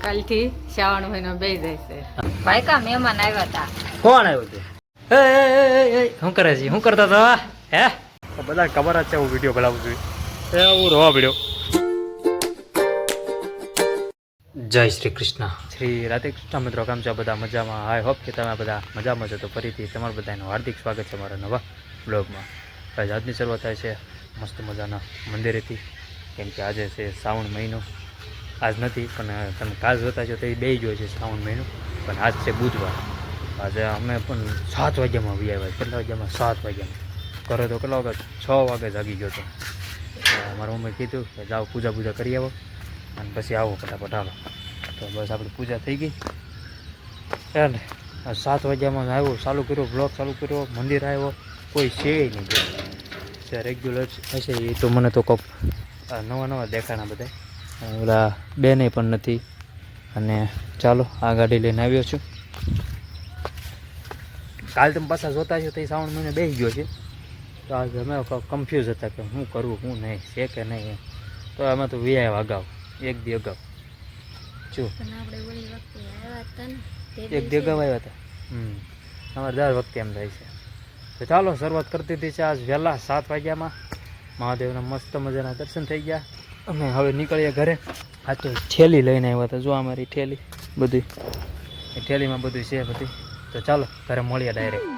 કાલથી શ્રાવણ મહિનો બે જાય છે. ભાઈ કા મહેમાન આવ્યા હતા. કોણ આવ્યું હતું? શું કરે છે? શું કરતા હતા? હે બધા ખબર જ છે હું વિડીયો બનાવું છું. હું રોવા પડ્યો. જય શ્રી કૃષ્ણ, શ્રી રાધે કૃષ્ણ. મિત્રો કેમ છો બધા? મજામાં? આઈ હોપ કે તમે બધા મજામાં છો. તો ફરીથી તમારું બધાનું હાર્દિક સ્વાગત છે મારા નવા બ્લોગમાં. આજની શરૂઆત થાય છે મસ્ત મજાના મંદિરેથી, કેમ કે આજે છે શ્રાવણ મહિનો. આજ નથી પણ તમે કાલ જોતા છો તો એ બે જ હોય છે શ્રાવણ મહિનો, પણ આજ છે બુધવાર. આજે અમે પણ 7 વાગ્યામાં આવી આવ્યા. કેટલા વાગ્યામાં? 7 વાગ્યામાં. કરો તો કેટલા વાગે? 6 વાગે જાગી ગયો હતો. મારા મમ્મીએ કીધું કે જાઓ પૂજા કરી આવો અને પછી આવો ફટાફટ હાલો. તો બસ આપણી પૂજા થઈ ગઈ. ને 7 વાગ્યામાં આવ્યો, ચાલુ કર્યો બ્લોગ ચાલુ કર્યો, મંદિર આવ્યો, કોઈ છે નહીં. જે રેગ્યુલર હશે એ તો મને તો કોક નવા દેખાણા બધા. ઓલા બેને પણ નથી. અને ચાલો આ ગાડી લઈને આવ્યો છું. કાલ તમે પાછા જોતા છો તો એ શ્રાવણ મહિને બેસી ગયો છે. તો આજે અમે કન્ફ્યુઝ હતા કે શું કરવું શું નહીં, છે કે નહીં. તો અમે તો વ્યાયા અગાઉ, એક દી અગાઉ શું એક દી અગાઉ આવ્યા હતા. અમારે દર વખતે એમ થાય છે. તો ચાલો શરૂઆત કરતી હતી છે આજ વહેલા 7 વાગ્યામાં. મહાદેવના મસ્ત મજાના દર્શન થઈ ગયા. અમે હવે નીકળીએ ઘરે. આ તો થેલી લઈને આવ્યા હતા. જો અમારી થેલી બધી, એ થેલીમાં બધું છે બધી. તો ચાલો ઘરે મળીએ ડાયરેક્ટ.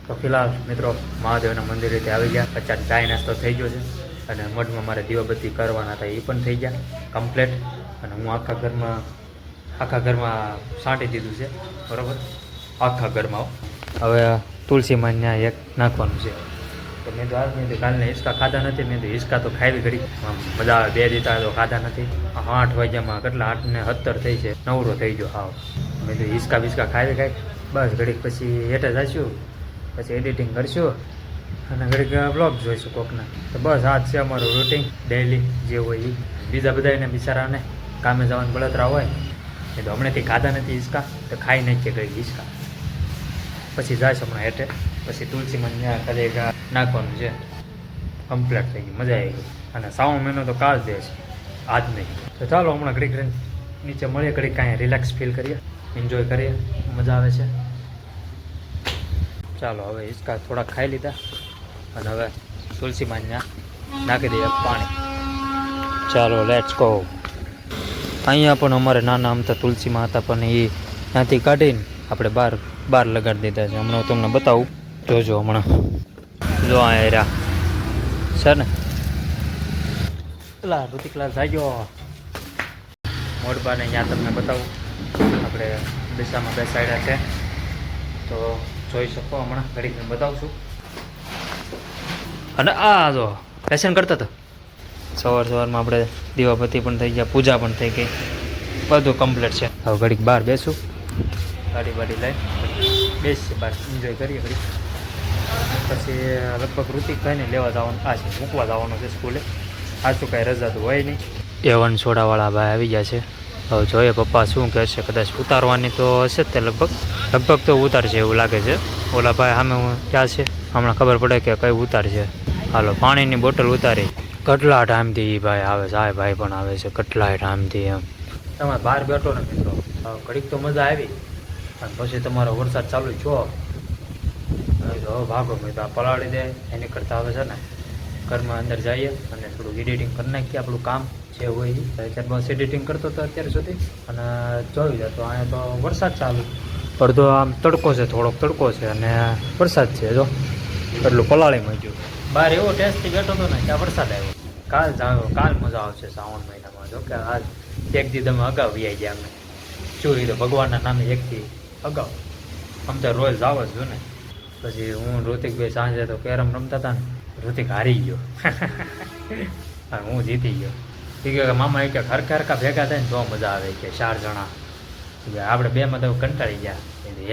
તો ફિલહાલ મિત્રો મહાદેવના મંદિરેથી આવી ગયા. અચાનક ચાય નાસ્તો થઈ ગયો છે અને મઢમાં મારે દીવાબત્તી કરવાના હતા, એ પણ થઈ ગયા કમ્પ્લેટ. અને હું આખા ઘરમાં છાંટી દીધું છે બરાબર, આખા ઘરમાં. હવે તુલસીમાં ત્યાં એક નાખવાનું છે. તો મેં તો કાલને હિંચકા ખાધા નથી. મેં તો હિંચકા તો ખાવી ઘડી મજા આવે. 2 દીધા તો ખાધા નથી. 8 વાગ્યામાં કેટલા 8:17 થઈ છે, નવરો થઈ ગયો. હાવ મેં તો હિંચકા બિસ્કા ખાવી કાંઈક બસ ઘડીક પછી હેઠે જઈશું, પછી એડિટિંગ કરશું અને ઘડીક બ્લોગ જોઈશું કોકના. તો બસ આ જ છે અમારું રૂટિન ડેઈલી જે હોય એ. બીજા બધા એને બિચારાને કામે જવાનું બળતરા હોય એ તો હમણાંથી ખાધા નથી હિંચકા, તો ખાઈ નાખીએ ઘડી હિંચકા. પછી જાય હમણાં હેઠે, પછી તુલસીમાં ત્યાં ખાલી નાખવાનું છે. કમ્પ્લીટ થઈ ગઈ, મજા આવી ગઈ. અને શ્રાવણ મહિનો તો કાલ દે છે, આજ નહીં. તો ચાલો હમણાં ઘડીક નીચે મળીએ, ઘડીક કાંઈ રિલેક્સ ફીલ કરીએ, એન્જોય કરીએ, મજા આવે છે. ચાલો હવે હિંચકા થોડાક ખાઈ લીધા અને હવે તુલસીમાં ત્યાં નાખી દઈએ પાણી. ચાલો લેટ્સ ગો. અહીંયા પણ અમારે નાના અમથા તુલસીમાં હતા, પણ એ ત્યાંથી કાઢીને આપણે બહાર લગાડી દીધા છે. હમણાં તમને બતાવું, જોજો હમણાં. જો આ એરા છે ને, પેલા ઋતિકલા જાગ્યો મોડબાને ત્યાં તમને બતાવું. આપણે દિશામાં બેસાડ્યા છે તો જોઈ શકો. હમણાં ઘડીક બતાવશું. અને આ જો ફેશન કરતા હતો. સવારમાં આપણે દીવાબત્તી પણ થઈ ગયા, પૂજા પણ થઈ ગઈ, બધું કમ્પ્લીટ છે. હવે ઘડીક બહાર બેસું, ગાડી લઈ બેસીએ બહાર, એન્જોય કરીએ ઘડીક. પછી લગભગ ઋતિકભાઈને લેવા જવાનું, આ છે મૂકવા જવાનું છે સ્કૂલે. આજ તો કાંઈ રજા તો હોય નહીં. A1 સોડાવાળા ભાઈ આવી ગયા છે. હવે જોઈએ પપ્પા શું કહે છે. કદાચ ઉતારવાની તો હશે જ તે લગભગ તો ઉતારશે એવું લાગે છે. ઓલા ભાઈ સામે ક્યાં છે, હમણાં ખબર પડે કે કઈ ઉતારશે. હાલો પાણીની બોટલ ઉતારી. કેટલા ટાઈમથી ભાઈ આવે છે, આ ભાઈ પણ આવે છે કેટલાય ટાઈમથી. એમ તમે બહાર બેઠો ને મિત્રો, ઘડીક તો મજા આવી અને પછી તમારો વરસાદ ચાલુ છો. હવે ભાગો મેં તો આ પલાળી દે એની કરતાં આવે છે ને ઘરમાં અંદર જઈએ અને થોડું એડિટિંગ કરી નાખીએ. આપણું કામ જે હોય એ. ત્યાર બસ એડિટિંગ કરતો હતો અત્યાર સુધી અને જોઈ જતો. અહીંયા તો વરસાદ ચાલુ, અડધો આમ તડકો છે, થોડોક તડકો છે અને વરસાદ છે. જો એટલું પલાળી માંડ્યું. બહાર એવો ટેસ્ટથી બેઠો હતો ને ત્યાં વરસાદ આવ્યો. કાલ મજા આવશે શ્રાવણ મહિનામાં. જો કે આજ એક દી તમે અગાઉ વ્યાઈ ગયા. અમે જોઈ તો ભગવાનના નામે એકથી અગાઉ. આમ તો રોજ જાવ જ જો ને. પછી હું ઋતિકભાઈ સાંજે તો કેરમ રમતા હતા ને, ઋતિક હારી ગયો અને હું જીતી ગયો. એ કે મામા એ કે હરખા ભેગા થાય ને તો મજા આવે કે 4 જણા. આપણે બેમાં તો કંટાળી ગયા.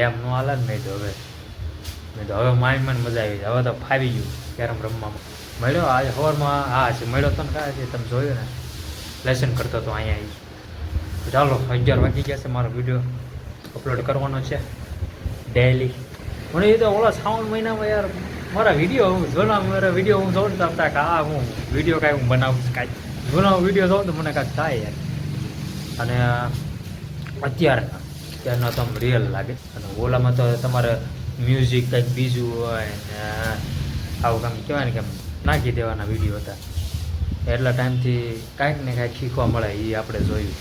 એમ ન હાલે ને. મેં તો હવે માઇન્ડમાં મજા આવી. હવે તો ફાવી ગયું કેરમ રમવામાં. મળ્યો આજે સવારમાં, હા છે મળ્યો તો ને કાંઈ છે તમે જોયું ને, લેસન કરતો હતો અહીંયા. ચાલો 11 વાગી ગયા છે. મારો વિડીયો અપલોડ કરવાનો છે ડેઈલી. પણ એ તો ઓલા શ્રાવણ મહિનામાં યાર મારા વિડીયો જૂના મારા વિડીયો હું જોઉં ને તો કે આ હું વિડીયો કાંઈ હું બનાવું કાંઈ જૂના વિડીયો જોઉં તો મને કાંઈક થાય યાર. અને અત્યારના તો આમ રિયલ લાગે. અને ઓલામાં તો તમારે મ્યુઝિક કંઈક બીજું હોય ને આવું કામ કહેવાય ને કે નાખી દેવાના વિડીયો હતા. એટલા ટાઈમથી કાંઈક ને કાંઈક શીખવા મળે એ આપણે જોયું.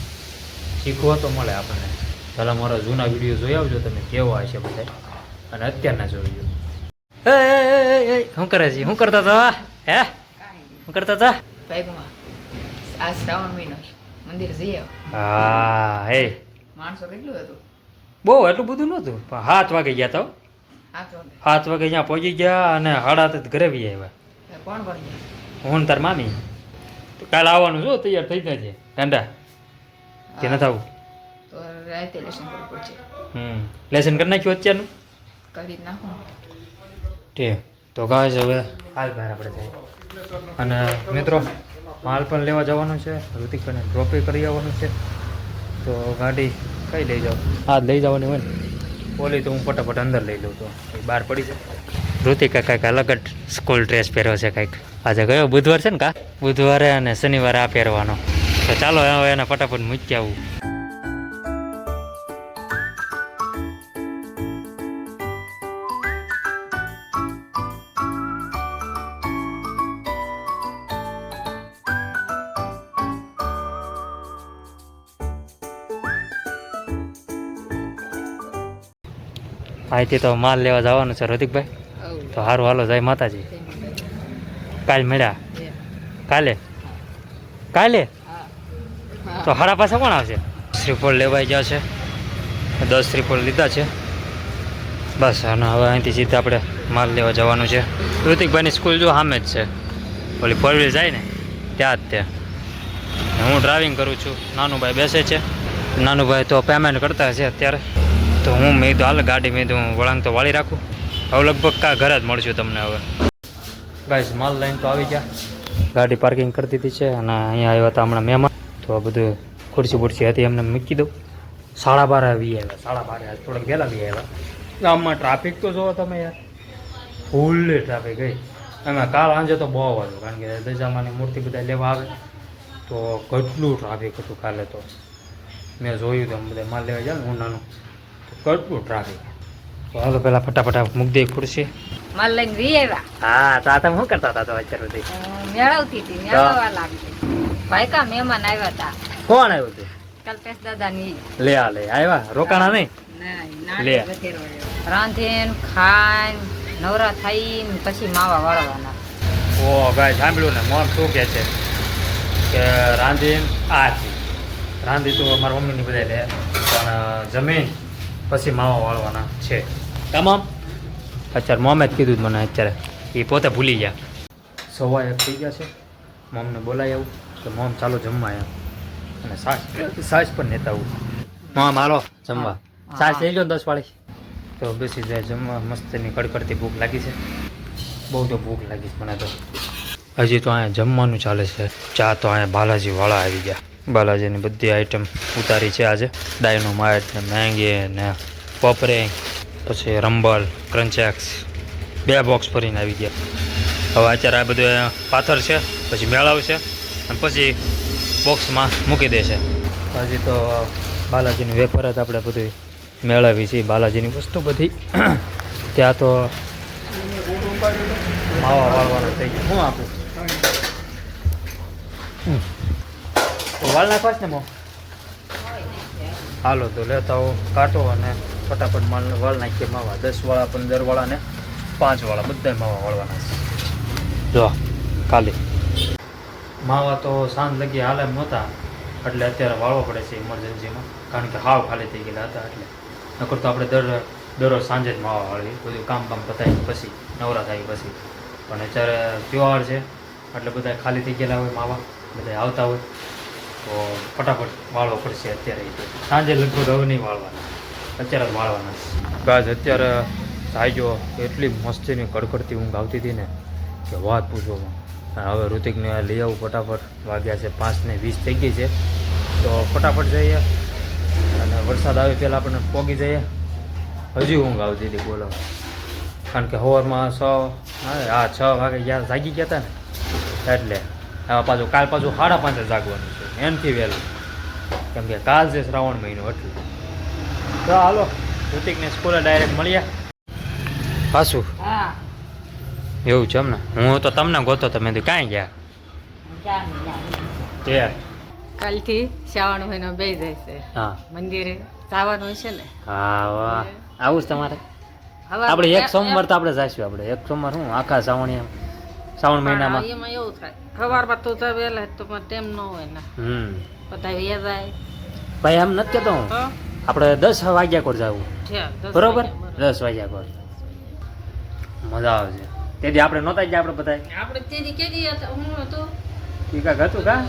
શીખવા તો મળે આપણને. પહેલાં મારા જૂના વિડીયો જોઈ આવજો તમે કેવા હશે બધા અને અત્યારના જોઈ શું કરે છે? શું કરતા હતા? હે શું કરતા હતા? આ શ્રાવણ મહિનો મંદિર જઈએ. હા હે માણસો કેટલું હતું? બહુ એટલું બધું નહોતું પણ 7 વાગે ગયા તો 7 વાગે ત્યાં પહોંચી ગયા અને 7:30 ઘરે બી આવ્યા. કોણ કોણ ગયા? હું તાર મામી. કાલે આવવાનું છો તૈયાર થઈ જાય છે ગાંડા કે નથી આવું? તો રાતે લેસન કરવું પડશે. લેસન કરી નાખ્યું અત્યારનું કરી નાખો. ઠીક તો ગાય છે હવે હાલ બહાર આપણે જઈએ. અને મિત્રો માલ પણ લેવા જવાનું છે. ઋતિકભાઈને ડ્રોપે કરી આવવાનું છે. તો ગાડી કઈ લઈ જાઓ? હા લઈ જવાની હોય ને. ઓલી તો હું ફટાફટ અંદર લઈ લઉં તો બહાર પડી જાય. ઋતિકા કાંઈક અલગ જ સ્કૂલ ડ્રેસ પહેર્યો છે કાંઈક. આજે કયો બુધવાર છે ને કા? બુધવારે અને શનિવારે આ પહેરવાનો. તો ચાલો હવે એને ફટાફટ મૂકી આવું. અહીંથી તો માલ લેવા જવાનું છે ઋતિકભાઈ. તો સારું હાલો જાય માતાજી. કાલ મળ્યા કાલે કાલે તો હારા પાસે કોણ આવશે? શ્રીફળ લેવાઈ ગયા છે. 10 શ્રીફળ લીધા છે બસ. અને હવે અહીંથી સીધા આપણે માલ લેવા જવાનું છે. ઋતિકભાઈની સ્કૂલ જો સામે જ છે. ઓલી 4 વ્હીલ જાય ને ત્યાં જ તે. હું ડ્રાઇવિંગ કરું છું. નાનુભાઈ બેસે છે. નાનુભાઈ તો પેમેન્ટ કરતા છે અત્યારે. તો હું મેં તો હાલ ગાડી મેં હું વળાંક તો વાળી રાખું. હવે લગભગ ઘરે જ મળશું તમને. હવે ગાઈસ માલ લઈને તો આવી ગયા. ગાડી પાર્કિંગ કરી દીધી છે. અને અહીંયા આવ્યા હતા હમણાં મહેમાન. તો આ બધું ખુરશી બુરશી હતી એમને મૂકી દઉં. 12:30 આવી આવ્યા. 12:30 થોડાક વહેલા બી આવ્યા. ગામમાં ટ્રાફિક તો જોવો તમે યાર. ફૂલ ટ્રાફિક ગઈ. એમાં કાલ સાંજે તો બહુ હતું. કારણ કે દશામાની મૂર્તિ બધા લેવા આવે તો કેટલું ટ્રાફિક હતું કાલે. તો મેં જોયું તો બધા માલ લેવા જાય ને હું નાનું કેટલું ટ્રાફિક. તો હાલો પહેલાં ફટાફટ મૂકી દે ખુરશી. માલ લઈને વી આવ્યા. હા તો આ તમે શું કરતા હતા તો અત્યાર સુધી? મેળવતી હતી, મેળવવા લાગતી. ભાઈ કા મહેમાન આવ્યા હતા. કોણ આવ્યું હતું? કલ્પેશ દાદા ની. લે આ લે આવ્યા રોકાણા નહીં? લે. રાંધીને ખાઈને નવરા થઈને પછી માવા વાળવાના. ઓ ભાઈ સાંભળ્યું ને મોમ શું કહે છે કે રાંધીને રાંધી તો અમારા મમ્મીની બધા લે પણ જમીન પછી માવા વાળવાના છે તમામ. અત્યારે મોમે જ કીધું મને. અત્યારે એ પોતે ભૂલી ગયા. 1:15 થઈ ગયા છે. મોમને બોલાવી આવું કે મોમ ચાલો જમવા એમ. અને સાસ પણ નેતા આવું. મોમ હાલો જમવા. સાસ લઈ લો 10 વાળી. તો બેસી જાય જમવા. મસ્તની કડકડતી ભૂખ લાગી છે. બહુ તો ભૂખ લાગી છે મને તો. હજી તો અહીંયા જમવાનું ચાલે છે. ચા તો અહીંયા બાલાજી વાળા આવી ગયા. બાલાજીની બધી આઈટમ ઉતારી છે આજે. ડાયનોમાઇટ ને મેંગી ને પોપરે પછી રંબલ ક્રંચેક્સ 2 બોક્સ ભરીને આવી ગયા. હવે અત્યારે આ બધું પાથર છે પછી મેળવશે અને પછી બોક્સમાં મૂકી દેશે. હજી તો બાલાજીની વેફર જ આપણે બધું મેળવી છે. બાલાજીની વસ્તુ બધી ત્યાં તો માવા વાળવાનું થઈ ગયું. શું આપું તો વાળ નાખવા છે ને મો? હાલો તો લેતા આવો કાંટો અને ફટાફટ વાળ નાખીએ માવા. 10 વાળા 15 વાળા ને 5 વાળા બધા માવા વાળવાના છે. જો ખાલી માવા તો સાંજ લગી હાલ એમ નહોતા એટલે અત્યારે વાળવા પડે છે ઇમરજન્સીમાં. કારણ કે હાવ ખાલી થઈ ગયેલા હતા. એટલે નકર તો આપણે દરરોજ સાંજે જ માવા વાળીએ. બધું કામ પતાવી પછી નવરા થાય પછી. પણ અત્યારે ત્યોહાર છે એટલે બધા ખાલી થઈ ગયેલા હોય માવા. બધા આવતા હોય તો ફટાફટ વાળવો પડશે. અત્યારે સાંજે લગભગ હવે નહીં વાળવાના. અત્યારે જ વાળવાના. ગાજ અત્યારે સાઈજો એટલી મસ્તીની કડકડતી ઊંઘ આવતી હતી ને કે વાત પૂછવામાં. હવે ઋતિકને લઈ આવું ફટાફટ. વાગ્યા છે 5:20 થઈ ગઈ છે. તો ફટાફટ જઈએ અને વરસાદ આવે પહેલાં આપણને પોગી જઈએ. હજી ઊંઘ આવતી હતી બોલો. કારણ કે સવારમાં 6 વાગે જ્યારે જાગી ગયા હતા ને એટલે હવે પાછું કાલ પાછું 5:30 જાગવાનું છે એનાથી વહેલું, કેમ કે કાલ છે શ્રાવણ મહિનો એટલે. તો હાલો ઋતિકને સ્કૂલે ડાયરેક્ટ મળ્યા પાછું હા એવું છે એમ ને. હું તો તમને ગોતો તમે તો કાંઈ ગયા તે કાલથી શ્રાવણ મહિનો બે જાય છે, હા મંદિરે જવાનું છે ને. હા વાહ આવું જ તમારે. હવે આપણે એક સોમવાર તો આપણે જઈશું. આપણે એક સોમવાર શું આખા શ્રાવણ મહિનામાં. એમાં એવું થાય સવારમાં તો વહેલા તો ટાઈમ ન હોય ને, બધા એ જાય ભાઈ એમ નથી કહેતો હું, તો આપણે 10 વાગ્યા કોર જવું છે 10 બરોબર. વાગ્યા 10 વાગ્યા કોર મજા આવશે. તેથી આપણે નહોતા ગયા આપણે બધા આપણે તેની કેદી હું હતું એ કાંઈક હતું કા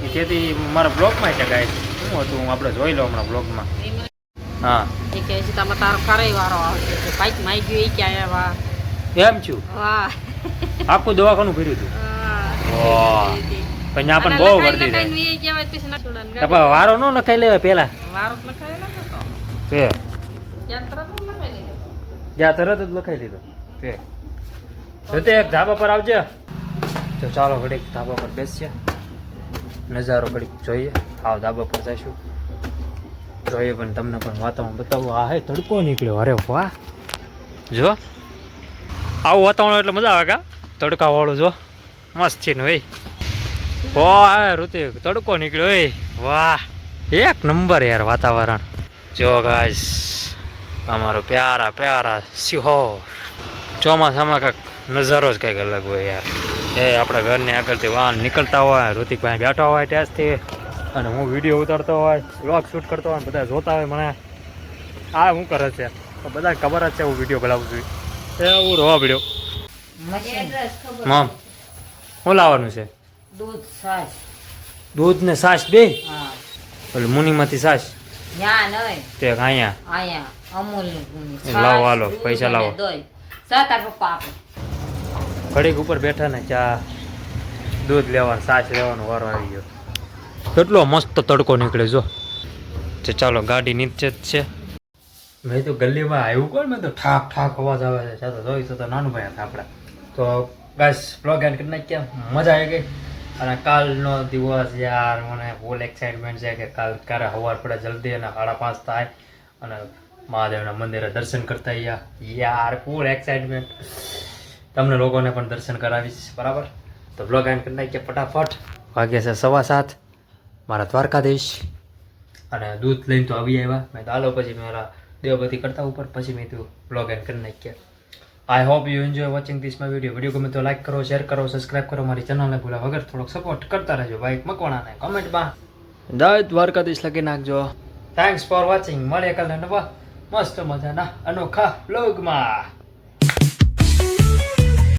એ તેથી મારા બ્લોગમાં છે કાંઈ શું હતું હું આપણે જોઈ લો હમણાં બ્લોગમાં. હા એ કહે છે તમે તારો કરે વારો આવશે કે બાઈક માં આવી ગયું એ ક્યાં આવ્યા. એમ છું વાહ આખું દવાખાનું ભર્યું હતું. વાહ પણ ત્યાં પણ બહુ વર્દી રહે. વારો ન લખાઈ લેવાય પેલા તે જ્યાં તરત જ લખાઈ લીધો તે જોતે એક ધાબા પર આવજે. તો ચાલો ઘડીક ધાબા પર બેસીએ, નજારો ઘડીક જોઈએ. આવ ધાબા પર જઈશું જોઈએ પણ તમને પણ વાતાવરણ બતાવું. આ હે તડકો નીકળ્યો. અરે વાહ જો આવું વાતાવરણ એટલે મજા આવે કા તડકા વાળું. જો મસ્ત છે ને ભાઈ. વાહ ઋતિક તડકો નીકળ્યો હોય. વાહ એક નંબર યાર વાતાવરણ. જો ગાઈસ અમારો પ્યારા પ્યારા સિહોર. ચોમાસામાં કાંઈક નજારો જ કંઈક અલગ હોય યાર. એ આપણા ઘરની આગળથી વાહન નીકળતા હોય, ઋતિકભાઈ બેઠા હોય ત્યાંથી, અને હું વિડીયો ઉતારતો હોય, વ્લોગ શૂટ કરતો હોય, બધા જોતા હોય મને આ શું કરે છે. તો બધા ખબર જ છે હું વિડીયો બનાવું છું. એવું રોવા પડ્યો. મમ શું લાવવાનું છે? દૂધ છાશ. દૂધ ને છાશ બે? હા એટલે મુનીમાંથી છાશ ન્યા નહીં તે અહીંયા આયા અમૂલ લાવો હાલો પૈસા લાવો. સાતા પપ્પા આપે ઘડીક ઉપર બેઠા ને ચા દૂધ લેવાનું છાશ લેવાનું વારો આવી ગયો. કેટલો મસ્ત તડકો નીકળે જો. તો ચાલો ગાડી નીચે જ છે. મેં તો ગલીમાં આવ્યું કોણ, મેં તો ઠાક ઠાક અવાજ આવે છે. ચાલો જોઈશું તો નાનું ભાઈ હતા આપણા. તો બસ બ્લોગ એન્ડ કરી નાખ્યા. મજા આવી ગઈ. અને કાલનો દિવસ યાર મને ફૂલ એક્સાઇટમેન્ટ છે કે કાલ ક્યારે સવાર પડે જલ્દી અને 5:30 થાય અને મહાદેવના મંદિરે દર્શન કરતા યાર ફૂલ એક્સાઇટમેન્ટ. તમને લોકોને પણ દર્શન કરાવીશ બરાબર. તો બ્લોગ એન્ડ કરી નાખ્યા ફટાફટ. વાગ્યા છે 7:15 મારા દ્વારકાધીશ. અને દૂધ લઈને તો આવી આવ્યા. મેં તો હાલો પછી મારા દેવભૂતિ કરતા ઉપર પછી મેં તો બ્લોગ એન્ડ કરી નાખ્યા. I hope you enjoy watching this my video. Video ગમે તો લાઈક કરો, શેર કરો, સબસ્ક્રાઈબ કરો. મારી ચેનલને ભૂલા વગર થોડોક સપોર્ટ કરતા રહેજો. ભાઈ મકવાણાને કમેન્ટમાં જય દ્વારકાધીશ લખી નાખજો. Thanks for watching. મળીએ કાલે નવા મસ્ત મજાના અનોખા બ્લોગમાં.